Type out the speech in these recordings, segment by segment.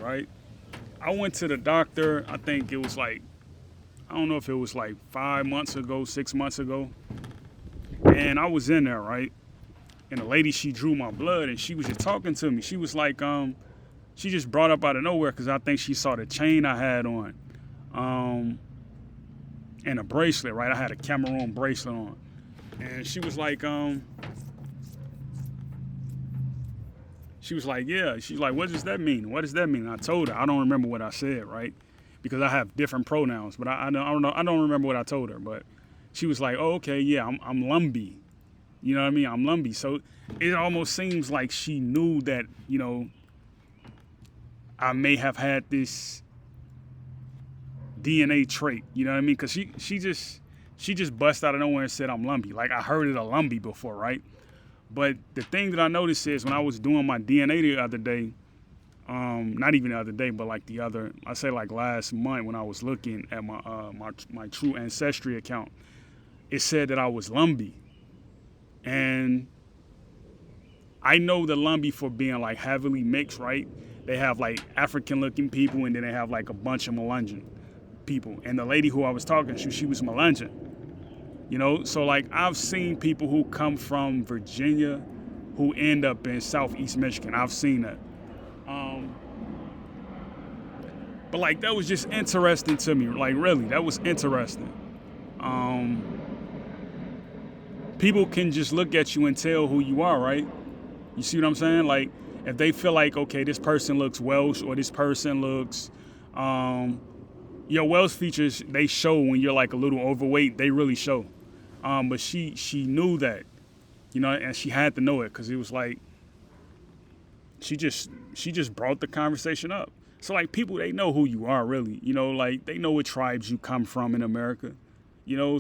right? I went to the doctor. I think it was like, I don't know if it was like 5 months ago, 6 months ago. And I was in there, right? And the lady, she drew my blood and she was just talking to me. She was like, she just brought up out of nowhere because I think she saw the chain I had on. Um, and a bracelet, right? I had a Cameroon bracelet on. And she was like, yeah. She's like, what does that mean? What does that mean? And I told her. I don't remember what I said, right? Because I have different pronouns, but I don't know. I don't remember what I told her. But she was like, oh, okay, yeah, I'm Lumbee. You know what I mean? I'm Lumbee. So it almost seems like she knew that, I may have had this DNA trait. You know what I mean? Because she just bust out of nowhere and said I'm Lumbee. Like I heard it a Lumbee before, right? But the thing that I noticed is when I was doing my DNA the other day, not even the other day, but like I say like last month when I was looking at my true ancestry account, it said that I was Lumbee, and I know the Lumbee for being like heavily mixed, right? They have like African looking people, and then they have like a bunch of Melungeon people. And the lady who I was talking to, she was Melungeon. So like I've seen people who come from Virginia who end up in Southeast Michigan. I've seen that. But like that was just interesting to me. Like really, that was interesting. Um, People can just look at you and tell who you are, right? You see what I'm saying? Like if they feel like, okay, this person looks Welsh or this person looks, your Welsh features, they show when you're like a little overweight. They really show. But she knew that, and she had to know it because it was like she just brought the conversation up. So like people, they know who you are really, like they know what tribes you come from in America,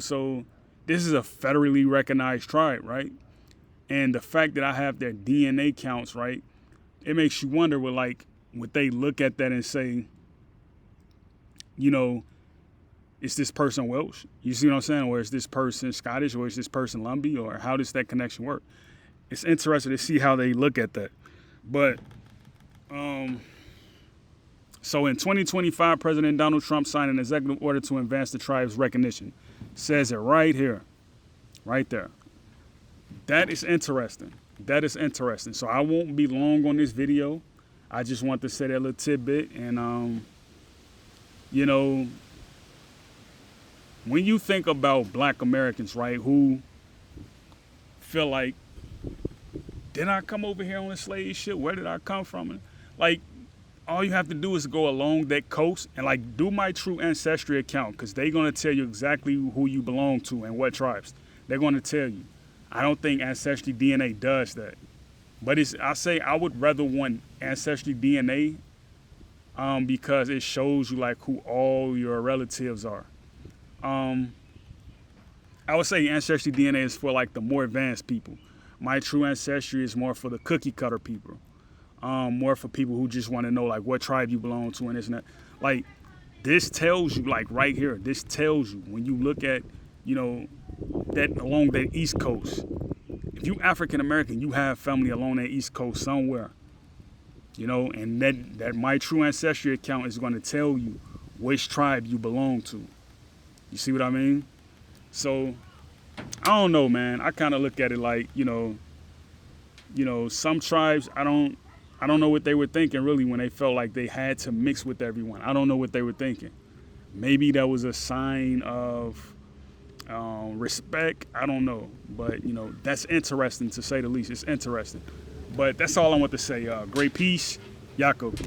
so this is a federally recognized tribe, right? And the fact that I have their DNA counts, right, it makes you wonder would they look at that and say, is this person Welsh? You see what I'm saying? Or is this person Scottish? Or is this person Lumbee? Or how does that connection work? It's interesting to see how they look at that. But so in 2025, President Donald Trump signed an executive order to advance the tribe's recognition. Says it right here, right there. That is interesting. That is interesting. So I won't be long on this video. I just want to say that little tidbit. And, when you think about Black Americans, right, who feel like, did I come over here on a slave ship? Where did I come from? And, like, all you have to do is go along that coast and like do my true ancestry account because they're going to tell you exactly who you belong to and what tribes. They're going to tell you. I don't think Ancestry DNA does that. But I would rather want Ancestry DNA because it shows you like who all your relatives are. I would say Ancestry DNA is for like the more advanced people. My true ancestry is more for the cookie cutter people. More for people who just want to know like what tribe you belong to and this and that. Like this tells you like right here. This tells you when you look at that along that East Coast. If you African American, you have family along that East Coast somewhere. And that my true ancestry account is going to tell you which tribe you belong to. You see what I mean? So I don't know, man. I kind of look at it like some tribes I don't know what they were thinking really when they felt like they had to mix with everyone. I don't know what they were thinking. Maybe that was a sign of respect. I don't know. But, that's interesting to say the least. It's interesting. But that's all I want to say. Great peace. Yaakov.